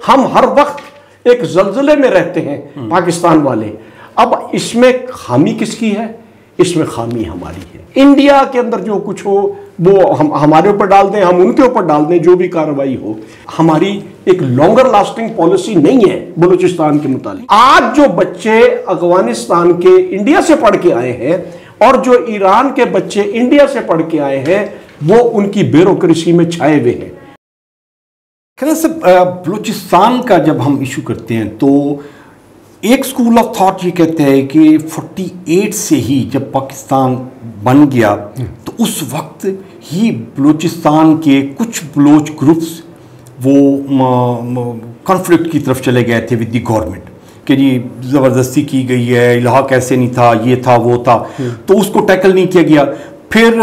हम हर वक्त एक जल्जले में रहते हैं पाकिस्तान वाले। अब इसमें खामी किसकी है? इसमें खामी हमारी है। इंडिया के अंदर जो कुछ हो वो हम हमारे ऊपर डाल दें, हम उनके ऊपर डाल दें, जो भी कार्रवाई हो। हमारी एक लॉन्गर लास्टिंग पॉलिसी नहीं है बलूचिस्तान के मुतालिक। आज जो बच्चे अफगानिस्तान के इंडिया से पढ़ के आए हैं और जो ईरान के बच्चे इंडिया से पढ़ के आए हैं, वो उनकी ब्यूरोक्रेसी में छाए हुए हैं। खैर से बलूचिस्तान का जब हम इशू करते हैं तो एक स्कूल ऑफ थॉट ये कहते हैं कि 48 से ही जब पाकिस्तान बन गया तो उस वक्त ही बलूचिस्तान के कुछ बलोच ग्रुप्स वो कॉन्फ्लिक्ट की तरफ चले गए थे विद द गवर्नमेंट कि जी ज़बरदस्ती की गई है, इलाहा कैसे नहीं था, ये था वो था, तो उसको टैकल नहीं किया गया। फिर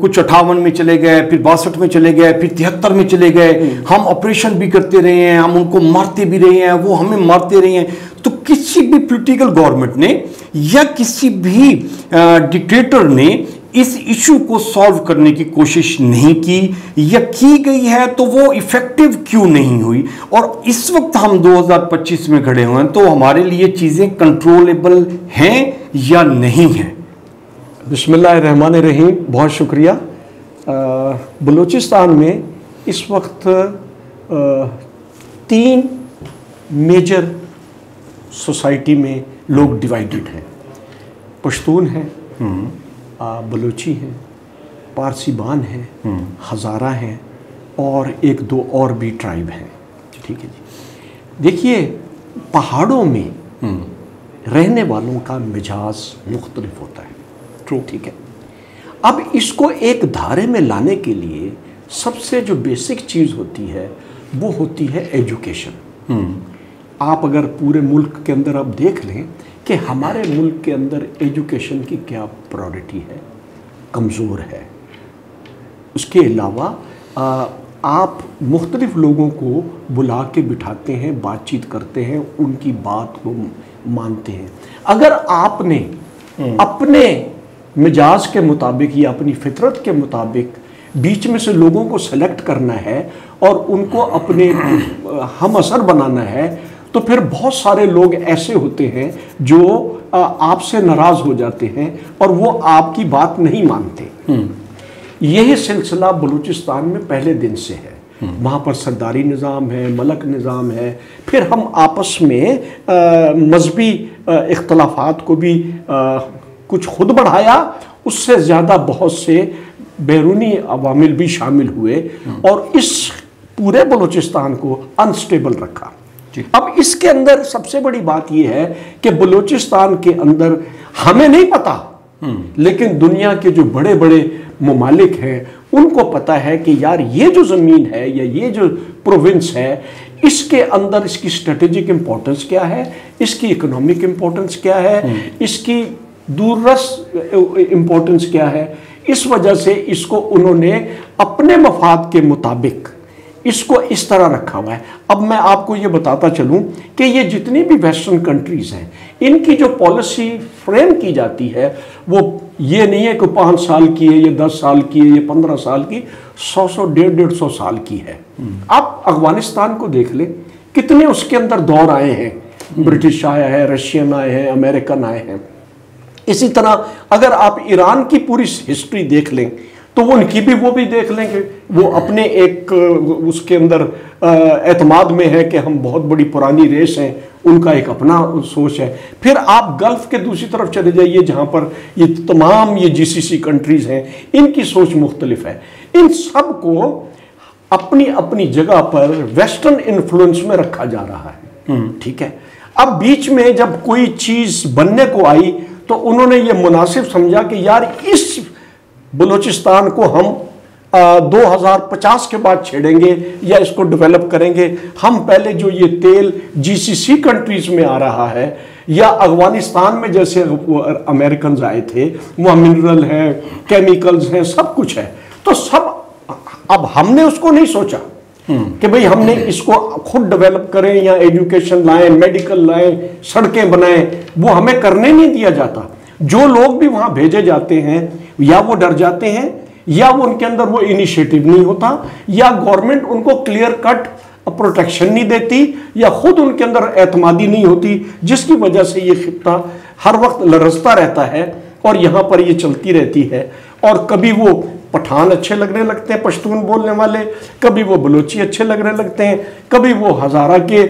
कुछ 58 में चले गए, फिर 62 में चले गए, फिर 73 में चले गए। हम ऑपरेशन भी करते रहे हैं, हम उनको मारते भी रहे हैं, वो हमें मारते रहे हैं। तो किसी भी पॉलिटिकल गवर्नमेंट ने या किसी भी डिक्टेटर ने इस इशू को सॉल्व करने की कोशिश नहीं की, या की गई है तो वो इफेक्टिव क्यों नहीं हुई। और इस वक्त हम 2025 में खड़े हुए हैं, तो हमारे लिए चीज़ें कंट्रोलेबल हैं या नहीं हैं? बिस्मिल्लाहिर्रहमानिर्रहीम। बहुत शुक्रिया। बलूचिस्तान में इस वक्त 3 मेजर सोसाइटी में लोग डिवाइडेड हैं। पश्तून हैं, बलूची हैं, पारसीबान हैं, हज़ारा हैं और 1-2 और भी ट्राइब हैं। ठीक है जी। देखिए, पहाड़ों में रहने वालों का मिजाज मुख्तलिफ होता है। ट्रू, ठीक है। अब इसको एक धारे में लाने के लिए सबसे जो बेसिक चीज़ होती है वो होती है एजुकेशन। आप अगर पूरे मुल्क के अंदर आप देख लें कि हमारे मुल्क के अंदर एजुकेशन की क्या प्रायोरिटी है, कमज़ोर है। उसके अलावा आप मुख्तलिफ लोगों को बुला के बिठाते हैं, बातचीत करते हैं, उनकी बात को मानते हैं। अगर आपने अपने मिजाज के मुताबिक या अपनी फितरत के मुताबिक बीच में से लोगों को सेलेक्ट करना है और उनको अपने हम असर बनाना है, तो फिर बहुत सारे लोग ऐसे होते हैं जो आपसे नाराज़ हो जाते हैं और वो आपकी बात नहीं मानते। यही सिलसिला बलूचिस्तान में पहले दिन से है। वहाँ पर सरदारी निज़ाम है, मलक निज़ाम है। फिर हम आपस में मजहबी इख्तलाफात को भी कुछ खुद बढ़ाया, उससे ज़्यादा बहुत से बैरूनी अवामिल भी शामिल हुए और इस पूरे बलूचिस्तान को अनस्टेबल रखा। अब इसके अंदर सबसे बड़ी बात यह है कि बलूचिस्तान के अंदर हमें नहीं पता, लेकिन दुनिया के जो बड़े बड़े ममालिक हैं उनको पता है कि यार ये जो ज़मीन है या ये जो प्रोविंस है, इसके अंदर इसकी स्ट्रेटेजिक इम्पोर्टेंस क्या है, इसकी इकोनॉमिक इम्पोर्टेंस क्या है, इसकी दूररस इम्पोर्टेंस क्या है। इस वजह से इसको उन्होंने अपने मफाद के मुताबिक इसको इस तरह रखा हुआ है। अब मैं आपको ये बताता चलूं कि ये जितनी भी वेस्टर्न कंट्रीज़ हैं, इनकी जो पॉलिसी फ्रेम की जाती है वो ये नहीं है कि 5 साल की है, ये 10 साल की है, ये 15 साल की, 100 150 साल की है। आप अफगानिस्तान को देख लें, कितने उसके अंदर दौर आए हैं। ब्रिटिश आया है, रशियन आए हैं, अमेरिकन आए हैं। इसी तरह अगर आप ईरान की पूरी हिस्ट्री देख लें तो उनकी भी वो भी देख लें कि वो अपने एक उसके अंदर एतमाद में है कि हम बहुत बड़ी पुरानी रेस हैं, उनका एक अपना सोच है। फिर आप गल्फ़ के दूसरी तरफ चले जाइए जहाँ पर ये तमाम ये GCC कंट्रीज़ हैं, इनकी सोच मुख्तलिफ है। इन सब को अपनी अपनी जगह पर वेस्टर्न इन्फ्लुएंस में रखा जा रहा है। ठीक है। अब बीच में जब कोई चीज़ बनने को आई तो उन्होंने ये मुनासिब समझा कि यार इस बलूचिस्तान को हम 2050 के बाद छेड़ेंगे या इसको डेवलप करेंगे। हम पहले जो ये तेल GCC कंट्रीज में आ रहा है या अफगानिस्तान में जैसे अमेरिकन आए थे, वहाँ मिनरल है, केमिकल्स हैं, सब कुछ है, तो सब अब हमने उसको नहीं सोचा कि भाई हमने इसको खुद डेवलप करें या एजुकेशन लाएं, मेडिकल लाएं, सड़कें बनाएं, वो हमें करने नहीं दिया जाता। जो लोग भी वहाँ भेजे जाते हैं या वो डर जाते हैं या वो उनके अंदर वो इनिशिएटिव नहीं होता या गवर्नमेंट उनको क्लियर कट प्रोटेक्शन नहीं देती या खुद उनके अंदर एतमादी नहीं होती, जिसकी वजह से ये खित्ता हर वक्त लरसता रहता है और यहाँ पर ये चलती रहती है। और कभी वो पठान अच्छे लगने लगते हैं पश्तून बोलने वाले, कभी वो बलोची अच्छे लगने लगते हैं, कभी वो हज़ारा के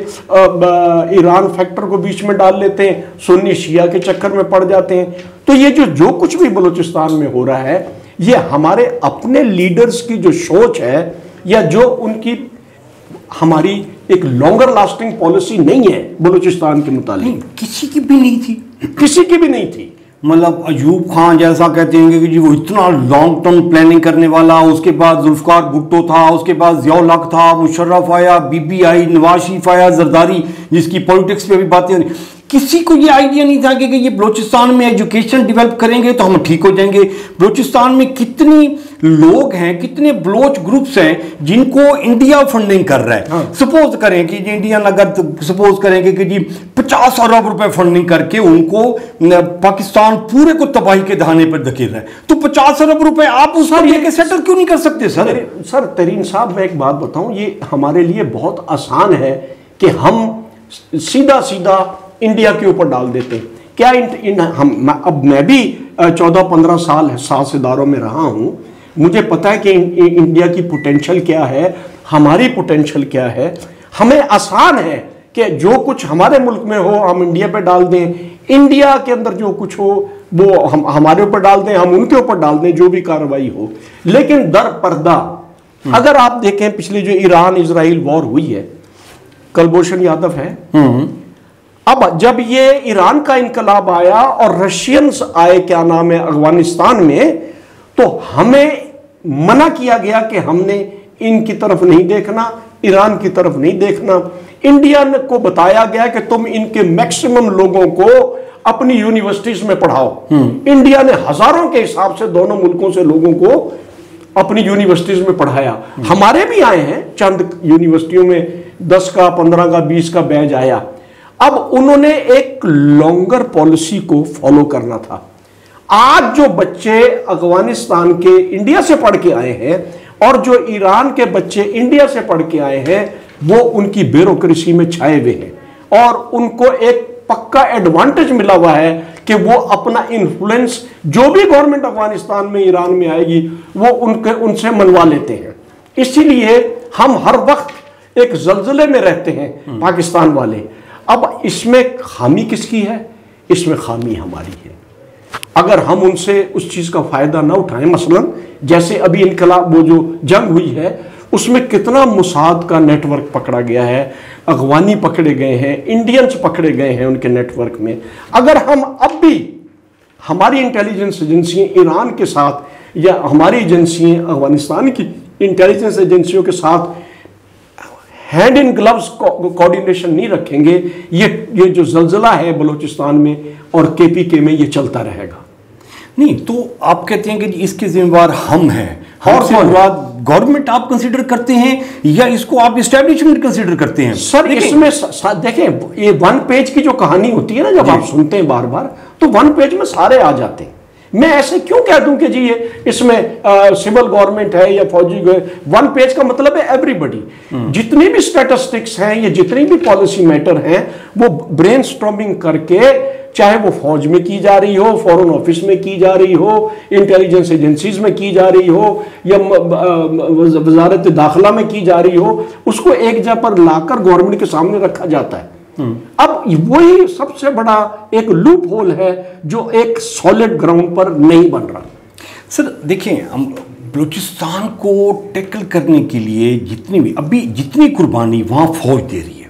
ईरान फैक्टर को बीच में डाल लेते हैं, सुन्नी शिया के चक्कर में पड़ जाते हैं। तो ये जो कुछ भी बलूचिस्तान में हो रहा है, ये हमारे अपने लीडर्स की जो सोच है या जो उनकी हमारी एक लॉन्गर लास्टिंग पॉलिसी नहीं है बलूचिस्तान के मुतालिक। किसी की भी नहीं थी, किसी की भी नहीं थी। मतलब अयूब खान जैसा कहते हैं कि जी वो इतना लॉन्ग टर्म प्लानिंग करने वाला, उसके बाद जुल्फकार भुट्टो था, उसके बाद ज़ियाउल हक था, मुशर्रफ आया, बीबी आई, नवाज शरीफ आया, जरदारी जिसकी पॉलिटिक्स पे भी बातें हो रही। किसी को ये आइडिया नहीं था कि ये बलूचिस्तान में एजुकेशन डेवलप करेंगे तो हम ठीक हो जाएंगे। बलूचिस्तान में कितनी लोग हैं, कितने बलोच ग्रुप्स हैं जिनको इंडिया फंडिंग कर रहा है। हाँ। सपोज करें कि इंडिया अगर सपोज करेंगे कि जी 50 अरब रुपए फंडिंग करके उनको पाकिस्तान पूरे को तबाही के दहाने पर धकेल रहा है, तो 50 अरब रुपए आप उस पर लेके सेटल क्यों नहीं कर सकते? सर तरीन साहब, मैं एक बात बताऊं, ये हमारे लिए बहुत आसान है कि हम सीधा सीधा इंडिया के ऊपर डाल देते हैं। क्या अब मैं भी 14-15 साल साझेदारों में रहा हूं, मुझे पता है कि इंडिया की पोटेंशियल क्या है, हमारी पोटेंशियल क्या है। हमें आसान है कि जो कुछ हमारे मुल्क में हो हम इंडिया पे डाल दें, इंडिया के अंदर जो कुछ हो वो हम हमारे ऊपर डाल दें, हम उनके ऊपर डाल दें, जो भी कार्रवाई हो। लेकिन दर पर्दा अगर आप देखें, पिछले जो ईरान इजराइल वॉर हुई है, कुलभूषण यादव है, अब जब ये ईरान का इनकलाब आया और रशियंस आए, क्या नाम है, अफगानिस्तान में, तो हमें मना किया गया कि हमने इनकी तरफ नहीं देखना, ईरान की तरफ नहीं देखना। इंडिया को बताया गया कि तुम इनके मैक्सिमम लोगों को अपनी यूनिवर्सिटीज में पढ़ाओ। इंडिया ने हजारों के हिसाब से दोनों मुल्कों से लोगों को अपनी यूनिवर्सिटीज में पढ़ाया। हमारे भी आए हैं चंद यूनिवर्सिटियों में 10 का 15 का 20 का बैच आया। अब उन्होंने एक लॉन्गर पॉलिसी को फॉलो करना था। आज जो बच्चे अफगानिस्तान के इंडिया से पढ़ के आए हैं और जो ईरान के बच्चे इंडिया से पढ़ के आए हैं, वो उनकी ब्यूरोक्रेसी में छाए हुए हैं और उनको एक पक्का एडवांटेज मिला हुआ है कि वो अपना इन्फ्लुएंस, जो भी गवर्नमेंट अफगानिस्तान में ईरान में आएगी, वो उनसे मनवा लेते हैं। इसीलिए हम हर वक्त एक जल्जले में रहते हैं पाकिस्तान वाले। अब इसमें खामी किसकी है? इसमें खामी हमारी है। अगर हम उनसे उस चीज का फायदा ना उठाएं, मसलन जैसे अभी इनकलाब, वो जो जंग हुई है, उसमें कितना मुसाद का नेटवर्क पकड़ा गया है, अफगानी पकड़े गए हैं, इंडियंस पकड़े गए हैं उनके नेटवर्क में। अगर हम अब भी हमारी इंटेलिजेंस एजेंसियां ईरान के साथ या हमारी एजेंसियां अफगानिस्तान की इंटेलिजेंस एजेंसियों के साथ हैंड इन ग्लव्स कोऑर्डिनेशन नहीं रखेंगे, ये जो जल्जला है बलूचिस्तान में और केपीके में, ये चलता रहेगा। नहीं तो आप कहते हैं कि इसके जिम्मेवार हम हैं, और गवर्नमेंट आप कंसीडर करते हैं या इसको आप एस्टेब्लिशमेंट कंसीडर करते हैं? सर इसमें देखें, ये 1 पेज की जो कहानी होती है ना, जब आप सुनते हैं बार बार, तो 1 पेज में सारे आ जाते हैं। मैं ऐसे क्यों कह दूं कि जी ये इसमें सिविल गवर्नमेंट है या फौजी। 1 पेज का मतलब है एवरीबडी। जितनी भी स्टैटिस्टिक्स हैं, ये जितनी भी पॉलिसी मैटर हैं, वो ब्रेनस्टॉर्मिंग करके, चाहे वो फौज में की जा रही हो, फॉरेन ऑफिस में की जा रही हो, इंटेलिजेंस एजेंसीज में की जा रही हो, या वजारत दाखिला में की जा रही हो, उसको एक जगह पर लाकर गवर्नमेंट के सामने रखा जाता है। अब वही सबसे बड़ा एक लूप होल है जो एक सॉलिड ग्राउंड पर नहीं बन रहा। सर देखिए, हम बलूचिस्तान को टैकल करने के लिए जितनी कुर्बानी वहाँ फौज दे रही है,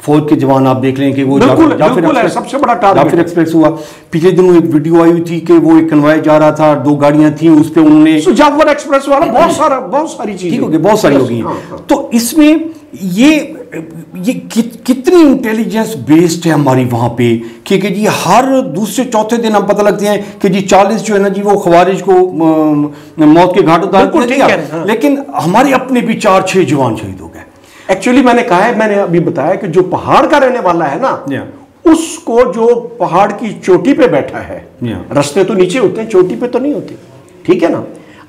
फौज के जवान आप देख लें कि वो सबसे बड़ा टारगेट एक्सप्रेस हुआ। पिछले दिनों एक वीडियो आई हुई थी कि वो एक कन्वॉय जा रहा था, 2 गाड़ियां थी, उस पर उन्होंने जाफर एक्सप्रेस वाला बहुत सारी चीजें, ठीक हो गई, बहुत सारी हो गई। तो इसमें ये कितनी इंटेलिजेंस बेस्ड है हमारी वहां पे कि जी हर दूसरे चौथे दिन हम पता लगते हैं कि जी 40 जो है ना जी वो खवारिज को मौत के घाट उतार दिया, लेकिन हमारे अपने भी 4-6 जवान शहीद हो गए। एक्चुअली मैंने कहा है, मैंने अभी बताया कि जो पहाड़ का रहने वाला है ना, उसको जो पहाड़ की चोटी पे बैठा है, रास्ते तो नीचे होते हैं, चोटी पे तो नहीं होते, ठीक है ना।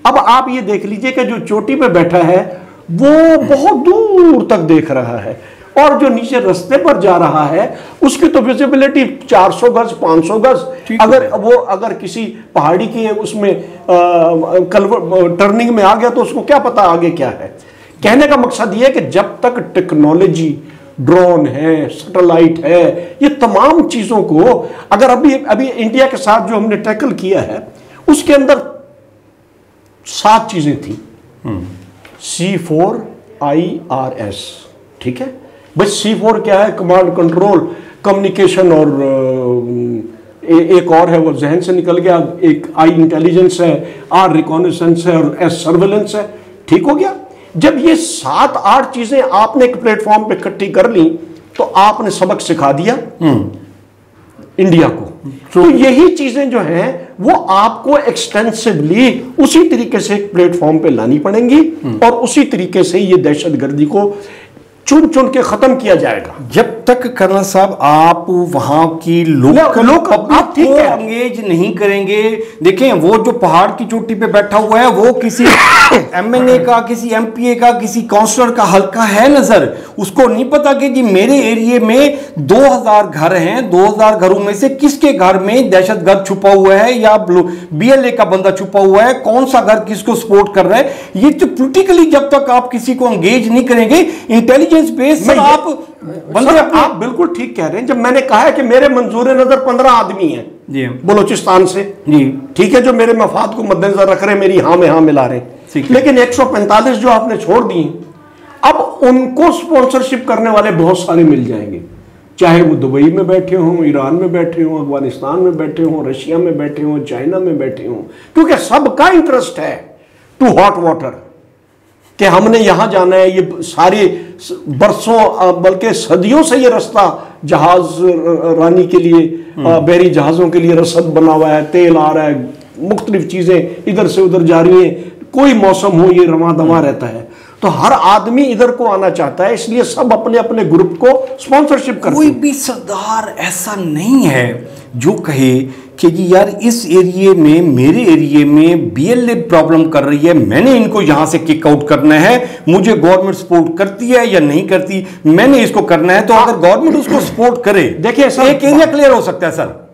अब आप ये देख लीजिए कि जो चोटी पे बैठा है वो बहुत दूर तक देख रहा है, और जो नीचे रास्ते पर जा रहा है उसकी तो विजिबिलिटी 400 गज 500 गज। अगर किसी पहाड़ी की उसमें टर्निंग में आ गया तो उसको क्या पता आगे क्या है। कहने का मकसद ये है कि जब तक टेक्नोलॉजी, ड्रोन है, सैटेलाइट है, ये तमाम चीजों को अगर अभी इंडिया के साथ जो हमने टैकल किया है उसके अंदर 7 चीजें थी। C4IRS, ठीक है। बस C4 क्या है? कमांड कंट्रोल, कम्युनिकेशन, और एक और है वो जहन से निकल गया, एक I इंटेलिजेंस है, R रिकॉनेसेंस है, और S सर्वेलेंस है। ठीक हो गया। जब ये 7-8 चीजें आपने एक प्लेटफॉर्म पे इकट्ठी कर ली तो आपने सबक सिखा दिया इंडिया को। तो यही चीजें जो हैं वो आपको एक्सटेंसिवली उसी तरीके से एक प्लेटफॉर्म पे लानी पड़ेंगी, और उसी तरीके से ये दहशतगर्दी को चुन चुन के खत्म किया जाएगा। जब तक कर्नल साहब आप वहां की लोकल पब्लिक को एंगेज नहीं करेंगे, देखें वो जो पहाड़ की चोटी पे बैठा हुआ है वो किसी MNA का, किसी MPA का, किसी काउंसलर का हल्का है नजर, उसको नहीं पता कि जी मेरे एरिया में 2000 घर हैं, 2000 घरों में से किसके घर में दहशतगर्द छुपा हुआ है या BLA का बंदा छुपा हुआ है, कौन सा घर किसको सपोर्ट कर रहा है। ये तो पोलिटिकली जब तक आप किसी को एंगेज नहीं करेंगे, इंटेलिजेंस बेस आप बिल्कुल ठीक कह रहे हैं। जब मैंने कहा है कि मेरे मंजूर नजर 15 आदमी हैं बलोचिस्तान से, ठीक है, जो मेरे मफाद को मद्देनजर रख रहे हैं, मेरी हाँ में हाँ मिला रहे हैं, लेकिन 145 जो आपने छोड़ दिए, अब उनको स्पॉन्सरशिप करने वाले बहुत सारे मिल जाएंगे, चाहे वो दुबई में बैठे हों, ईरान में बैठे हों, अफगानिस्तान में बैठे हों, रशिया में बैठे हों, चाइना में बैठे हों, क्योंकि सबका इंटरेस्ट है टू हॉट वाटर कि हमने यहां जाना है। ये सारी बरसों बल्कि सदियों से ये रास्ता जहाज रानी के लिए, बहरी जहाजों के लिए रसद बना हुआ है, तेल आ रहा है, मुख्तलिफ चीजें इधर से उधर जा रही हैं, कोई मौसम हो ये रवा दवा रहता है। तो हर आदमी इधर को आना चाहता है, इसलिए सब अपने अपने ग्रुप को स्पॉन्सरशिप करते हैं। कोई भी सरदार ऐसा नहीं है जो कहे कि जी यार इस एरिया में, मेरे एरिया में BLA प्रॉब्लम कर रही है, मैंने इनको यहां से किक आउट करना है, मुझे गवर्नमेंट सपोर्ट करती है या नहीं करती, मैंने इसको करना है। तो अगर गवर्नमेंट उसको सपोर्ट करे, देखिए सर, एक एरिया क्लियर हो सकता है सर,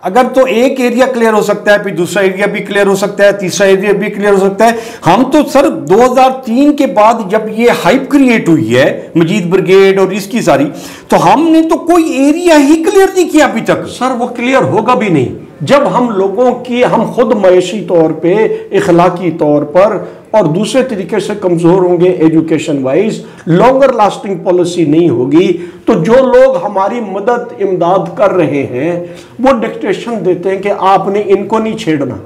अगर तो एक एरिया क्लियर हो सकता है, फिर दूसरा एरिया भी क्लियर हो सकता है, तीसरा एरिया भी क्लियर हो सकता है। हम तो सर 2003 के बाद जब ये हाइप क्रिएट हुई है मजीद ब्रिगेड और इसकी सारी, तो हमने तो कोई एरिया ही क्लियर नहीं किया अभी तक। सर वो क्लियर होगा भी नहीं जब हम लोगों की, हम खुद मयशी तौर पे, इखलाकी तौर पर और दूसरे तरीके से कमजोर होंगे, education wise longer lasting policy नहीं होगी, तो जो लोग हमारी मदद इमदाद कर रहे हैं वो डिक्टेशन देते हैं कि आपने इनको नहीं छेड़ना।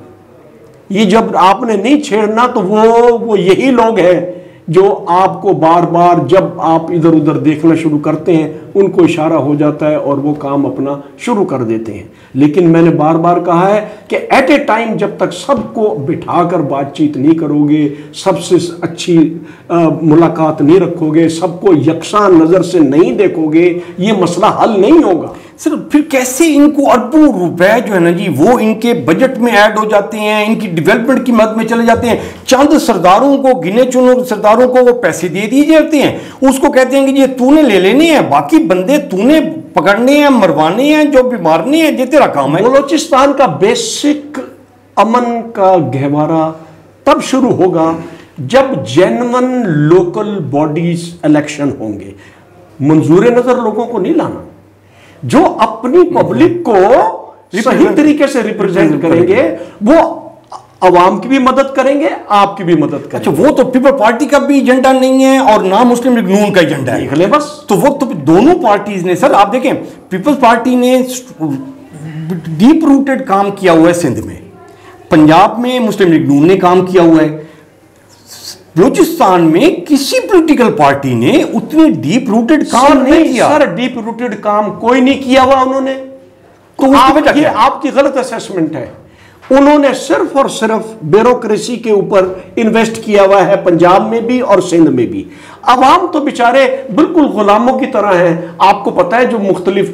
ये जब आपने नहीं छेड़ना तो वो यही लोग हैं जो आपको बार बार जब आप इधर उधर देखना शुरू करते हैं उनको इशारा हो जाता है और वो काम अपना शुरू कर देते हैं। लेकिन मैंने बार बार कहा है कि एट ए टाइम जब तक सबको बिठाकर बातचीत नहीं करोगे, सबसे अच्छी मुलाकात नहीं रखोगे, सबको यकसा नज़र से नहीं देखोगे, ये मसला हल नहीं होगा। सर फिर कैसे इनको अरबों रुपए जो है ना जी वो इनके बजट में ऐड हो जाते हैं, इनकी डेवलपमेंट की मदद में चले जाते हैं। चंद सरदारों को, गिने चुने सरदारों को वो पैसे दे दिए जाते हैं, उसको कहते हैं कि ये तूने ले लेने हैं, बाकी बंदे तूने पकड़ने हैं, मरवाने हैं, जो भी मारने हैं, ये तेरा काम है। बलोचिस्तान का बेसिक अमन का गहवारा तब शुरू होगा जब जेन्युइन लोकल बॉडीज इलेक्शन होंगे। मंजूर नजर लोगों को नहीं लाना, जो अपनी पब्लिक को सही तरीके से रिप्रेजेंट करेंगे वो अवाम की भी मदद करेंगे, आपकी भी मदद करेंगे। अच्छा, वो तो पीपल पार्टी का भी एजेंडा नहीं है और ना मुस्लिम लीग नून का एजेंडा है बस। तो वो तो दोनों पार्टीज ने, सर आप देखें, पीपल्स पार्टी ने डीप रूटेड काम किया हुआ है सिंध में, पंजाब में मुस्लिम लीग नून ने काम किया हुआ है, बलूचिस्तान में किसी पॉलिटिकल पार्टी ने उतनी डीप रूटेड काम नहीं किया। सर डीप रूटेड काम कोई नहीं किया हुआ उन्होंने, तो आपकी गलत असेसमेंट है। उन्होंने सिर्फ और सिर्फ ब्यूरोक्रेसी के ऊपर इन्वेस्ट किया हुआ है, पंजाब में भी और सिंध में भी। अवाम तो बेचारे बिल्कुल गुलामों की तरह हैं। आपको पता है जो मुख्तलिफ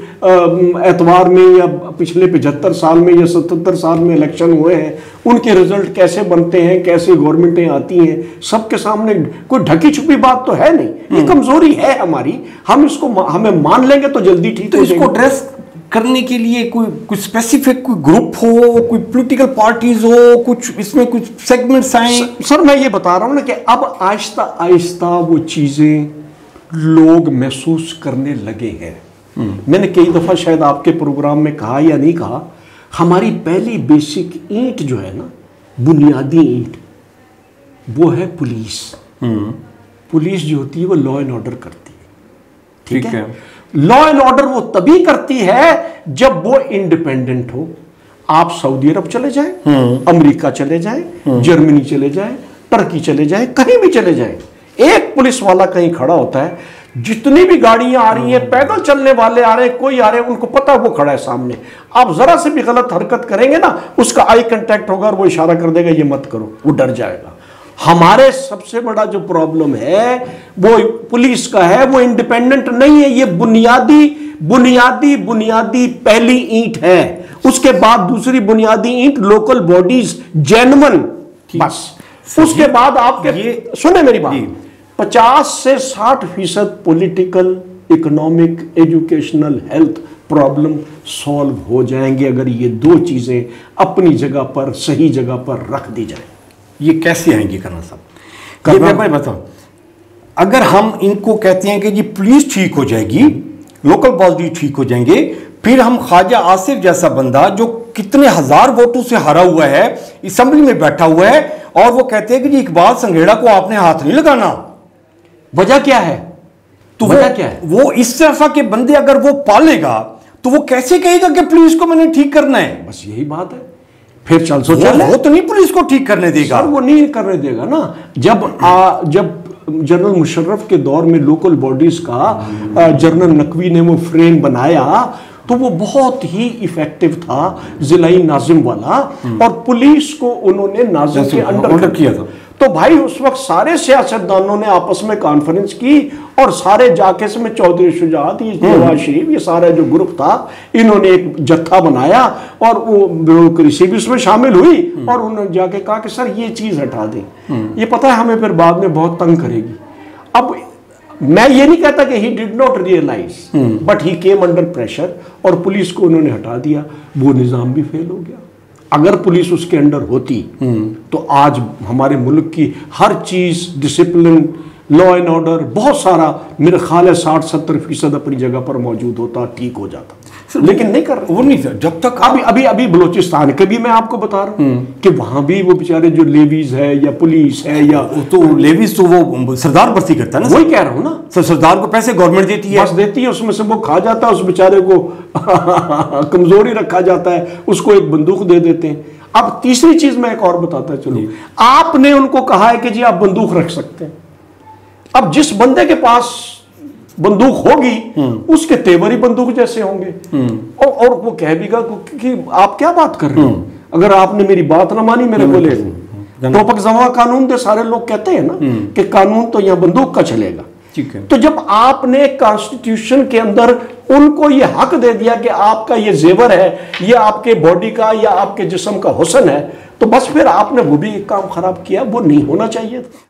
एतवार में या पिछले 75 साल में या 77 साल में इलेक्शन हुए हैं, उनके रिजल्ट कैसे बनते हैं, कैसे गवर्नमेंटें आती हैं, सबके सामने कोई ढकी छुपी बात तो है नहीं। ये कमजोरी है हमारी, हम इसको हमें मान लेंगे तो जल्दी ठीक तो हो इसको ड्रेस करने के लिए कोई स्पेसिफिक कोई ग्रुप हो, कोई पॉलिटिकल पार्टीज हो, कुछ इसमें कुछ सेगमेंट्स आए। सर मैं ये बता रहा हूं ना कि अब आहिस्ता आहिस्ता वो चीजें लोग महसूस करने लगे हैं। मैंने कई दफा शायद आपके प्रोग्राम में कहा या नहीं कहा, हमारी पहली बेसिक ईंट जो है ना, बुनियादी ईंट, वो है पुलिस। पुलिस जो होती है वो लॉ एंड ऑर्डर करती है। ठीक है। लॉ एंड ऑर्डर वो तभी करती है जब वो इंडिपेंडेंट हो। आप सऊदी अरब चले जाएं, अमेरिका चले जाएं, जर्मनी चले जाएं, टर्की चले जाएं, कहीं भी चले जाएं, एक पुलिस वाला कहीं खड़ा होता है। जितनी भी गाड़ियां आ रही हैं, पैदल चलने वाले आ रहे हैं, कोई आ रहे हैं, उनको पता है वो खड़ा है सामने। आप जरा से भी गलत हरकत करेंगे ना, उसका आई कांटेक्ट होगा और वो इशारा कर देगा ये मत करो, वो डर जाएगा। हमारे सबसे बड़ा जो प्रॉब्लम है वो पुलिस का है, वो इंडिपेंडेंट नहीं है। ये बुनियादी पहली ईंट है। उसके बाद दूसरी बुनियादी ईंट लोकल बॉडीज जेन्युइन, बस। उसके बाद आपके ये सुने मेरी बात, 50 से 60% political, economic, educational, health problem solve हो जाएंगे अगर ये दो चीजें अपनी जगह पर, सही जगह पर रख दी जाए। ये कैसे आएंगे करना साहब? ये मैं बताऊं, अगर हम इनको कहते हैं कि जी पुलिस ठीक हो जाएगी, लोकल बॉडी ठीक हो जाएंगे, फिर हम ख्वाजा आसिफ जैसा बंदा जो कितने हजार वोटों से हारा हुआ है, असेंबली में बैठा हुआ है, और वो कहते हैं कि जी इकबाल संघेड़ा को आपने हाथ नहीं लगाना, वजह क्या है? तो वजह क्या है? वो इस तरह के बंदे अगर वो पालेगा तो वो कैसे कहेगा कि पुलिस को मैंने ठीक करना है? बस यही बात है। फिर चल वो तो नहीं पुलिस को ठीक करने देगा। सर वो नहीं करने देगा ना। जब जनरल मुशर्रफ के दौर में लोकल बॉडीज का जनरल नकवी ने वो फ्रेम बनाया तो वो बहुत ही इफेक्टिव था, जिलाई नाजिम वाला, और पुलिस को उन्होंने नाजिम के अंडर किया था। तो भाई उस वक्त सारे सियासतदानों ने आपस में कॉन्फ्रेंस की और सारे जाके में चौधरी शुजात, नवाज शरीफ, ये सारा जो ग्रुप था, इन्होंने एक जत्था बनाया और वो ब्यूरोक्रेसी भी उसमें शामिल हुई और उन्होंने जाके कहा कि सर ये चीज हटा दें, ये पता है हमें फिर बाद में बहुत तंग करेगी। अब मैं ये नहीं कहता कि he did not realise, but he came under pressure और पुलिस को उन्होंने हटा दिया, वो निजाम भी फेल हो गया। अगर पुलिस उसके अंडर होती तो आज हमारे मुल्क की हर चीज, डिसिप्लिन, लॉ एंड ऑर्डर, बहुत सारा मेरे ख्याल है 60-70% अपनी जगह पर मौजूद होता, ठीक हो जाता। लेकिन नहीं कर, वो नहीं सर। जब तक अभी बलूचिस्तान के भी मैं आपको बता रहा हूँ कि वहां भी वो बेचारे जो लेवीज है या पुलिस है या तो लेवीज तो वो सरदार भर्ती करता है ना। वही कह रहा हूँ ना सर, सरदार को पैसे गवर्नमेंट देती है, बस देती है, उसमें से वो खा जाता है, उस बेचारे को कमजोरी रखा जाता है, उसको एक बंदूक दे देते हैं। अब तीसरी चीज मैं एक और बताता चलो, आपने उनको कहा है कि जी आप बंदूक रख सकते हैं। अब जिस बंदे के पास बंदूक होगी उसके तेवर ही बंदूक जैसे होंगे, और वो कह भी कि आप क्या बात कर रहे हो, अगर आपने मेरी बात ना मानी मेरे बोले टोपक जमा कानून दे, सारे लोग कहते हैं ना कि कानून तो यहां बंदूक का चलेगा। तो जब आपने कॉन्स्टिट्यूशन के अंदर उनको ये हक दे दिया कि आपका ये जेवर है, ये आपके बॉडी का या आपके जिस्म का हुस्न है, तो बस फिर आपने वो भी एक काम खराब किया, वो नहीं होना चाहिए।